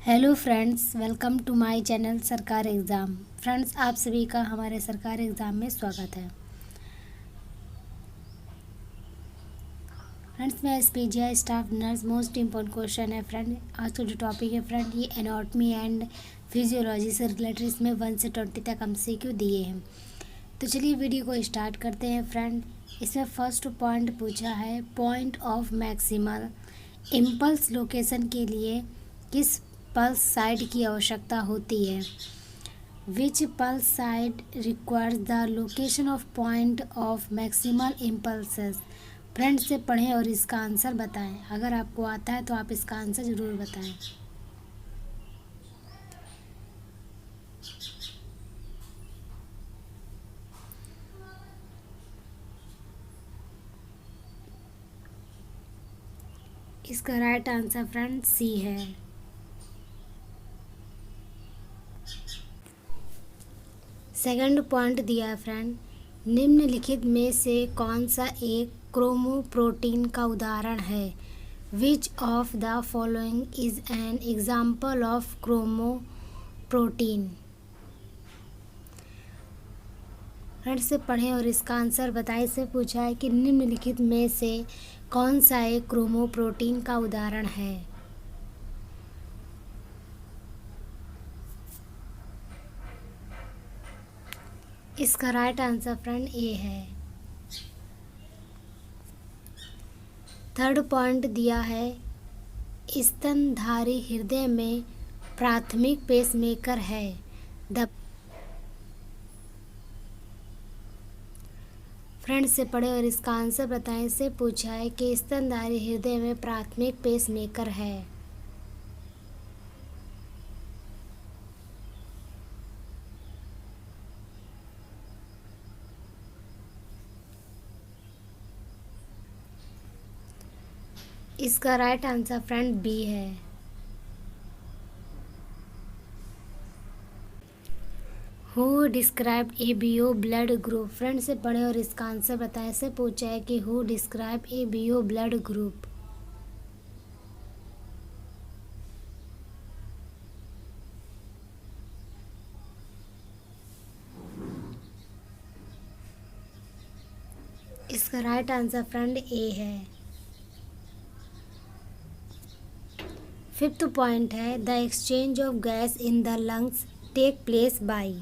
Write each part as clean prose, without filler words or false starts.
Hello friends, welcome to my channel सरकार exam. Friends, आप सभी का हमारे सरकार एग्ज़ाम में स्वागत है। फ्रेंड्स, मैं SPGI staff nurse. Most important question है फ्रेंड। आज का जो टॉपिक है फ्रेंड, ये एनाटॉमी एंड फिजियोलॉजी से रिलेटेड इसमें 1 से 20 तक MCQ दिए हैं। तो चलिए वीडियो को स्टार्ट करते हैं फ्रेंड। इसमें फर्स्ट पॉइंट पूछा है, point of maximal impulse location के लिए किस पल्स साइड की आवश्यकता होती है। Which pulse side requires the location of point of maximal impulses. Friend से पढ़ें और इसका आंसर बताएं। अगर आपको आता है तो आप इसका आंसर ज़रूर बताएं। इसका राइट आंसर फ्रेंड सी है। सेकंड पॉइंट दिया है फ्रेंड, निम्नलिखित में से कौन सा एक क्रोमोप्रोटीन का उदाहरण है। Which of the following is an example of chromoprotein. Friends से पढ़ें और इसका आंसर बताएं। इससे पूछा है कि निम्नलिखित में से कौन सा एक क्रोमोप्रोटीन का उदाहरण है। इसका राइट आंसर फ्रेंड ए है। थर्ड पॉइंट दिया है, स्तनधारी हृदय में प्राथमिक पेसमेकर है। द फ्रेंड से पढ़े और इसका आंसर बताएं। इससे पूछा है कि स्तनधारी हृदय में प्राथमिक पेसमेकर है। इसका राइट आंसर फ्रेंड बी है। Who describe ABO blood group. Friend से पढ़े और इसका आंसर बताएं। इससे पूछा है कि who describe ABO blood group. इसका राइट आंसर फ्रेंड ए है। फिफ्थ पॉइंट है, the exchange of gas in the lungs take place by.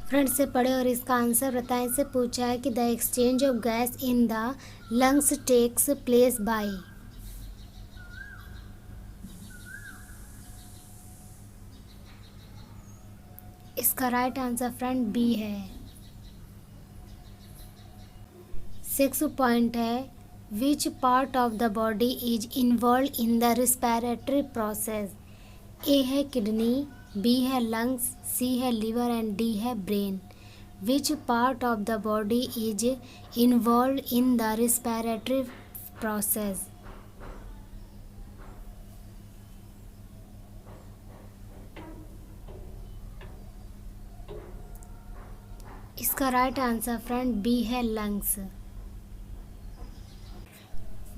Friend से पढ़े और इसका आंसर बताएं। से पूछा है कि the exchange of gas in the lungs takes place by. इसका राइट आंसर फ्रेंड बी है। सिक्स पॉइंट है, which part of the body is involve in the respiratory process. A है किडनी, बी है लंग्स, सी है liver and D है brain. Which part of the body is involve in the respiratory process. इसका right answer friend B है lungs.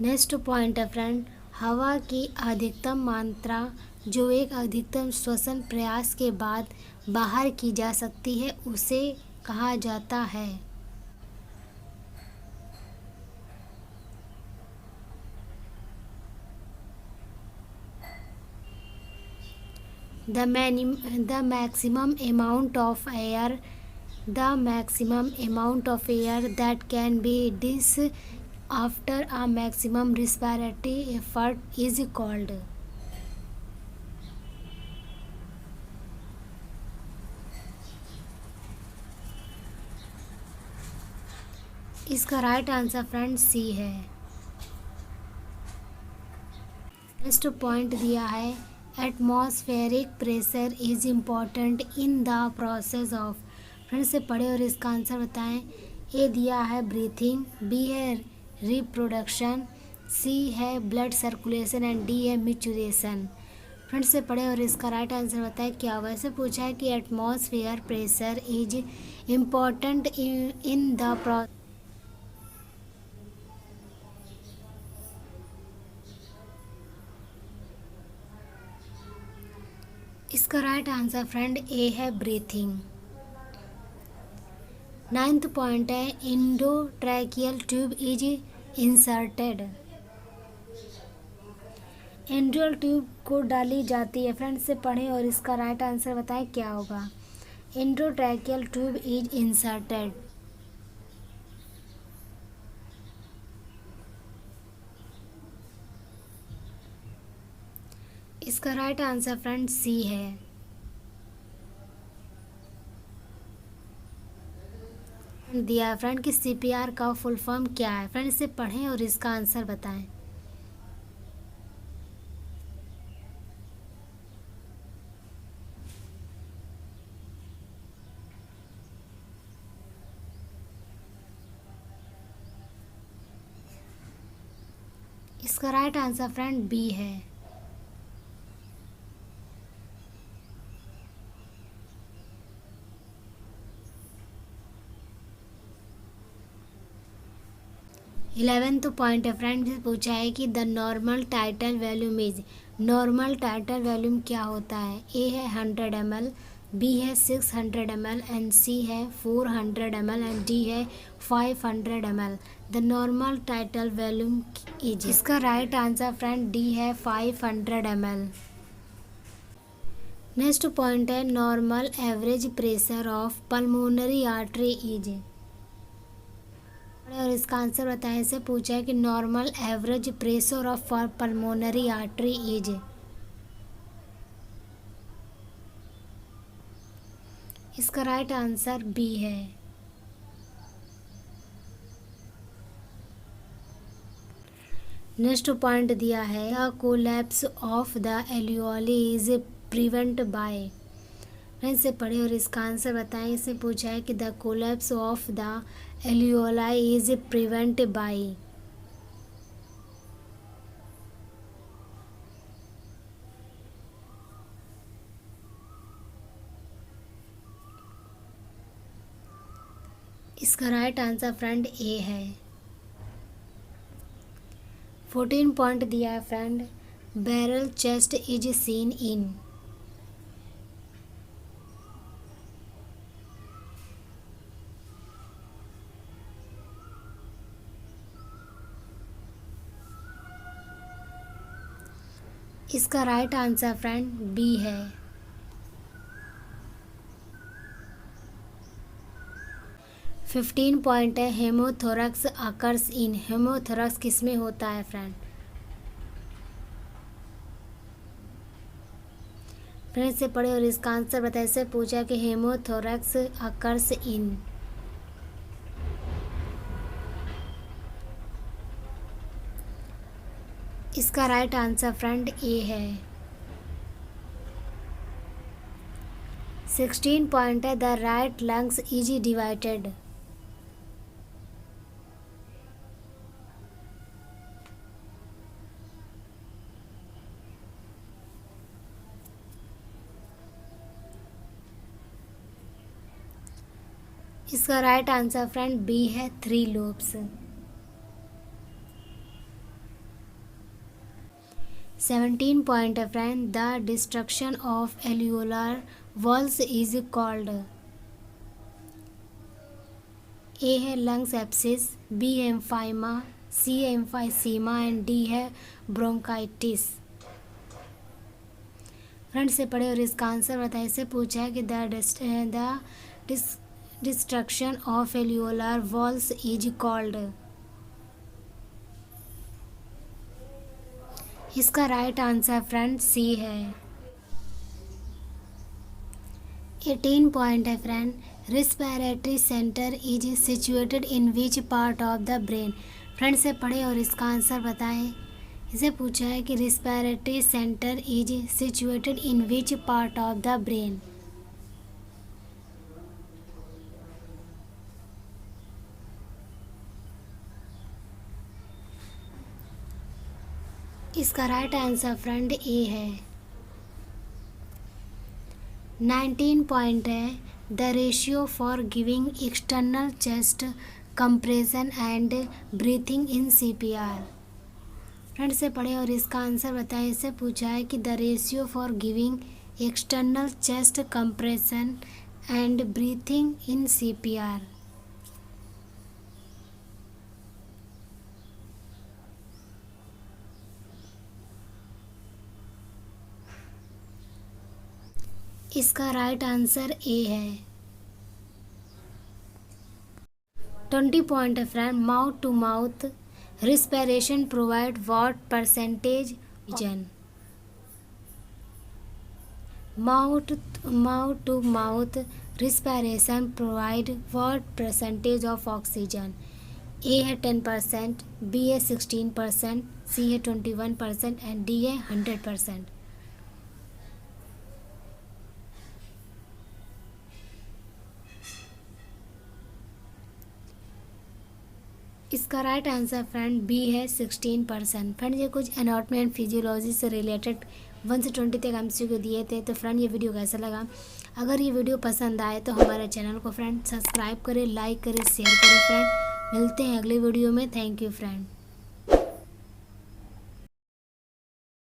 Next point है friend, हवा की अधिकतम मात्रा जो एक अधिकतम श्वसन प्रयास के बाद बाहर की जा सकती है उसे कहा जाता है। The maximum amount of air that can be this after a maximum respiratory effort is called। इसका राइट आंसर फ्रेंड सी है। नेक्स्ट पॉइंट दिया है, atmospheric pressure is important in the process of. Friend से पढ़े और इसका answer बताएं। A दिया है ब्रीथिंग, बी है रिप्रोडक्शन, सी है ब्लड सर्कुलेशन एंड डी है मैच्योरेशन। फ्रेंड से पढ़े और इसका राइट आंसर बताएं क्या होगा। ऐसे पूछा है कि atmosphere pressure is important in the process. इसका राइट आंसर फ्रेंड ए है ब्रीथिंग। 9th पॉइंट है एंडोट्रैकियल ट्यूब इज इंसर्टेड। एंड्रियल ट्यूब को डाली जाती है, फ्रेंड से पढ़ें और इसका राइट आंसर बताएं क्या होगा। Endotracheal tube is inserted. इसका राइट आंसर फ्रेंड सी है। दिया फ्रेंड कि सीपीआर का फुल फॉर्म क्या है, फ्रेंड इसे पढ़ें और इसका आंसर बताएं। इसका राइट आंसर फ्रेंड बी है। इलेवेंथ पॉइंट है फ्रेंड, पूछा है कि the normal tidal volume is. Normal tidal volume क्या होता है। ए है 100 ml, बी है 600 ml एंड सी है 400 ml एंड डी है 500 ml। The normal tidal volume is. इसका राइट आंसर फ्रेंड डी है 500 ml। नेक्स्ट पॉइंट है normal average pressure of pulmonary artery is. और इसका आंसर बताएं। से पूछा है कि normal average pressure of pulmonary artery is. इसका राइट आंसर बी है। नेक्स्ट पॉइंट दिया है the collapse of the alveoli is prevent by. से पढ़े और इसका आंसर बताएं। इससे पूछा है कि the collapse of the alveoli is prevent by. इसका राइट आंसर फ्रेंड ए है। 14 पॉइंट दिया है friend barrel chest is seen in. इसका राइट आंसर फ्रेंड बी है। फिफ्टीन पॉइंट है हेमोथोरक्स अकर्स इन। हेमोथोरक्स किस में होता है फ्रेंड। फ्रेंड से पढ़े और इसका आंसर बताए। से पूछा कि हेमोथोरक्स अकर्स इन। इसका राइट आंसर फ्रेंड ए है। 16 पॉइंट है the right lungs is divided. इसका राइट आंसर फ्रेंड बी है 3 लोब्स। 17 पॉइंट है friend the destruction of alveolar walls is called. A है लंग्स एब्सिस, बी है एम्फाइमा, सी है emphysema and D है bronchitis. Friend से पढ़े और इसका आंसर बताए। इससे पूछा है कि the destruction of alveolar walls is called. इसका राइट आंसर फ्रेंड सी है। 18 पॉइंट है friend respiratory centre is situated in which part of the brain. Friend से पढ़े और इसका आंसर बताएं। इसे पूछा है कि respiratory centre is situated in which part of the brain. इसका राइट आंसर फ्रेंड ए है। 19 पॉइंट है the ratio for giving external chest compression and breathing in CPR. Friend से पढ़े और इसका आंसर बताएं। इससे पूछा है कि the ratio for giving external chest compression and breathing in CPR। इसका राइट आंसर ए है। 20 पॉइंट है friend. Mouth to mouth respiration provide what percentage oxygen? Mouth to mouth respiration provide what percentage of oxygen? A है 10%, B है 16%, C है 21% and D है 100%। इसका right answer friend B है 16%। Friend ये कुछ एनाटॉमी एंड फिजियोलॉजी से related 1 से 20 तक MCQ दिए थे। तो फ्रेंड ये वीडियो कैसा लगा? अगर ये वीडियो पसंद आए तो हमारे चैनल को फ्रेंड सब्सक्राइब करें, लाइक करें, शेयर करें फ्रेंड। मिलते हैं अगले वीडियो में। Thank you friend.